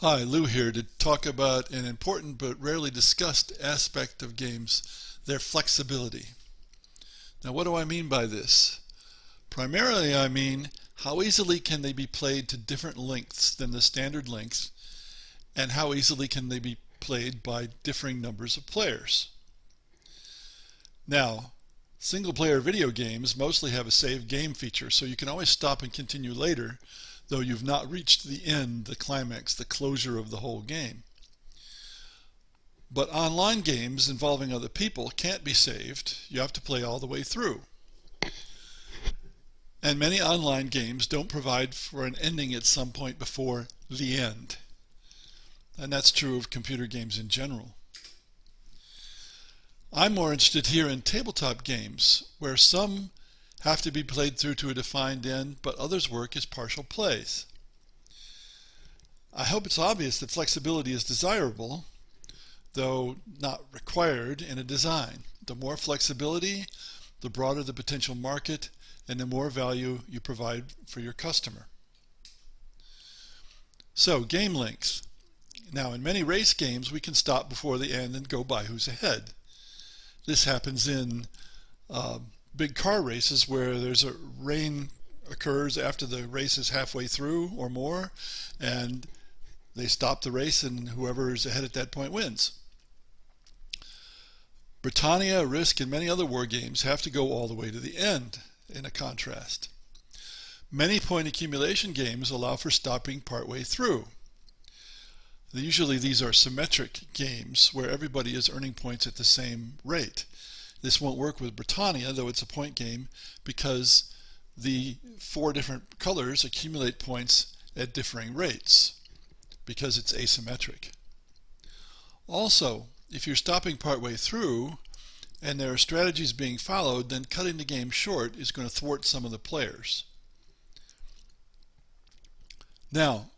Hi, Lou here to talk about an important but rarely discussed aspect of games, their flexibility. Now, what do I mean by this? Primarily, I mean how easily can they be played to different lengths than the standard length, and how easily can they be played by differing numbers of players. Now, single-player video games mostly have a save game feature, so you can always stop and continue later, though you've not reached the end, the climax, the closure of the whole game. But online games involving other people can't be saved. You have to play all the way through. And many online games don't provide for an ending at some point before the end. And that's true of computer games in general. I'm more interested here in tabletop games, where some have to be played through to a defined end, but others work as partial plays. I hope it's obvious that flexibility is desirable, though not required in a design. The more flexibility, the broader the potential market, and the more value you provide for your customer. So, game length. Now, in many race games, we can stop before the end and go by who's ahead. This happens in big car races where there's a rain occurs after the race is halfway through or more, and they stop the race and whoever is ahead at that point wins. Britannia, Risk, and many other war games have to go all the way to the end in a contrast. Many point accumulation games allow for stopping partway through. Usually these are symmetric games where everybody is earning points at the same rate. This won't work with Britannia, though it's a point game, because the 4 different colors accumulate points at differing rates, because it's asymmetric. Also, if you're stopping partway through and there are strategies being followed, then cutting the game short is going to thwart some of the players. Now,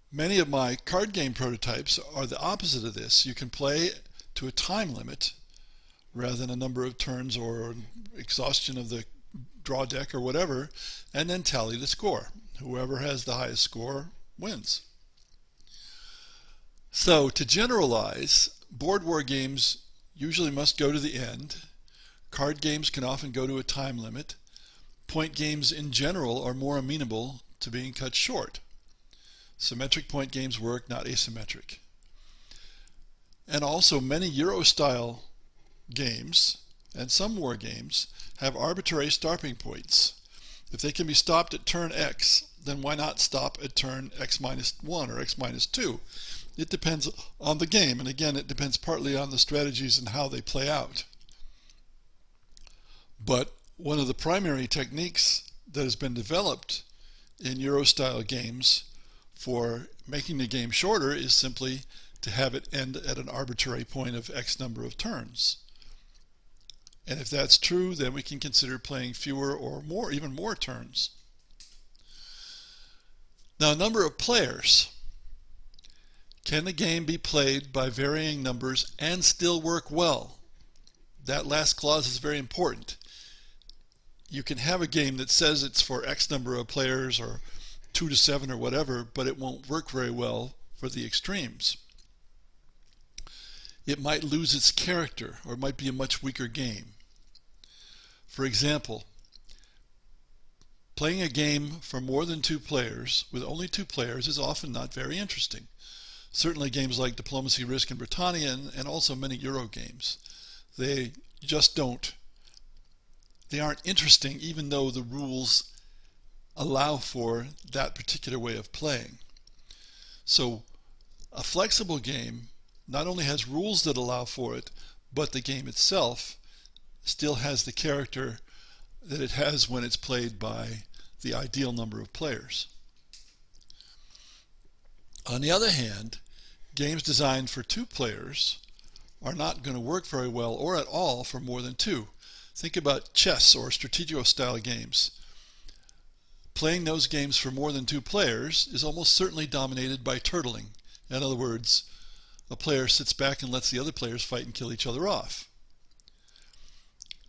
many of my card game prototypes are the opposite of this. You can play to a time limit rather than a number of turns or exhaustion of the draw deck or whatever, and then tally the score. Whoever has the highest score wins. So, to generalize, board war games usually must go to the end. Card games can often go to a time limit. Point games in general are more amenable to being cut short. Symmetric point games work, not asymmetric. And also many Euro-style games and some war games have arbitrary stopping points. If they can be stopped at turn X, then why not stop at turn X minus 1 or X minus 2? It depends on the game, and again, it depends partly on the strategies and how they play out. But one of the primary techniques that has been developed in Euro-style games for making the game shorter is simply to have it end at an arbitrary point of X number of turns. And if that's true, then we can consider playing fewer or more, even more turns. Now, number of players. Can the game be played by varying numbers and still work well? That last clause is very important. You can have a game that says it's for X number of players or 2 to 7 or whatever, but it won't work very well for the extremes. It might lose its character, or it might be a much weaker game. For example, playing a game for more than 2 players with only 2 players is often not very interesting. Certainly games like Diplomacy, Risk, and Britannia, and also many Euro games. They aren't interesting even though the rules allow for that particular way of playing. So a flexible game not only has rules that allow for it, but the game itself still has the character that it has when it's played by the ideal number of players. On the other hand, games designed for 2 players are not going to work very well or at all for more than 2. Think about chess or strategio-style games. Playing those games for more than 2 players is almost certainly dominated by turtling. In other words, a player sits back and lets the other players fight and kill each other off.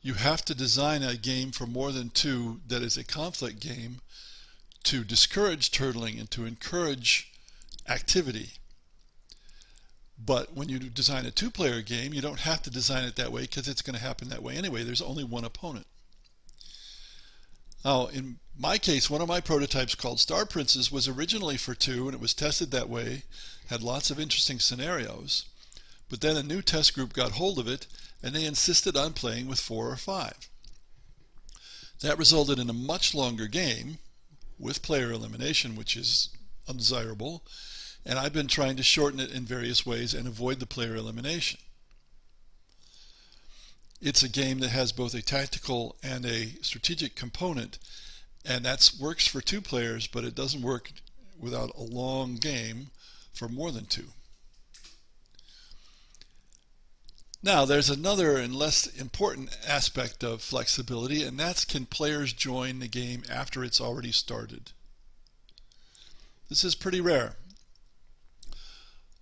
You have to design a game for more than 2 that is a conflict game to discourage turtling and to encourage activity. But when you design a two-player game, you don't have to design it that way because it's going to happen that way anyway. There's only one opponent. Now, in my case, one of my prototypes called Star Princess was originally for two, and it was tested that way, had lots of interesting scenarios. But then a new test group got hold of it, and they insisted on playing with 4 or 5. That resulted in a much longer game with player elimination, which is undesirable, and I've been trying to shorten it in various ways and avoid the player elimination. It's a game that has both a tactical and a strategic component, and that works for 2 players, but it doesn't work without a long game for more than 2. Now, there's another and less important aspect of flexibility, and that's, can players join the game after it's already started? This is pretty rare.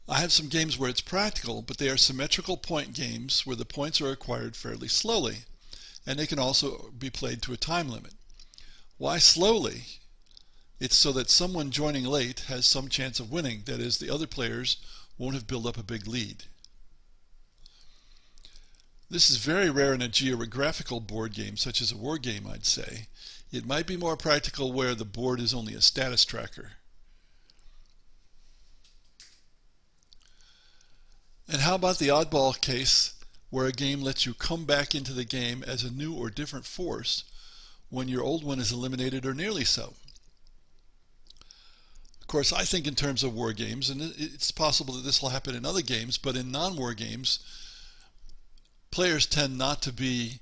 I have some games where it's practical, but they are symmetrical point games where the points are acquired fairly slowly, and they can also be played to a time limit. Why slowly? It's so that someone joining late has some chance of winning. That is, the other players won't have built up a big lead. This is very rare in a geographical board game, such as a war game, I'd say. It might be more practical where the board is only a status tracker. And how about the oddball case, where a game lets you come back into the game as a new or different force when your old one is eliminated or nearly so? Of course, I think in terms of war games, and it's possible that this will happen in other games, but in non-war games, players tend not to be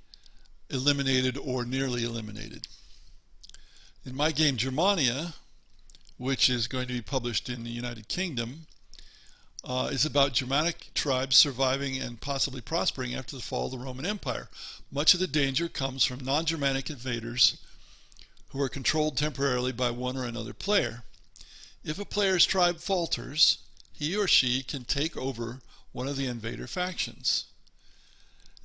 eliminated or nearly eliminated. In my game Germania, which is going to be published in the United Kingdom, is about Germanic tribes surviving and possibly prospering after the fall of the Roman Empire. Much of the danger comes from non-Germanic invaders who are controlled temporarily by one or another player. If a player's tribe falters, he or she can take over one of the invader factions.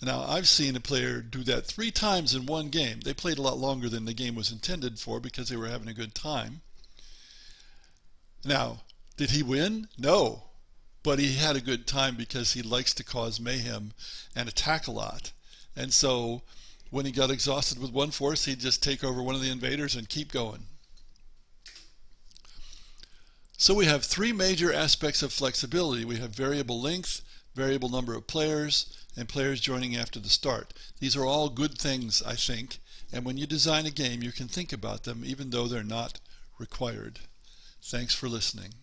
Now, I've seen a player do that 3 times in one game. They played a lot longer than the game was intended for because they were having a good time. Now, did he win? No. But he had a good time because he likes to cause mayhem and attack a lot. And so when he got exhausted with one force, he'd just take over one of the invaders and keep going. So we have 3 major aspects of flexibility. We have variable length, variable number of players, and players joining after the start. These are all good things, I think, and when you design a game, you can think about them even though they're not required. Thanks for listening.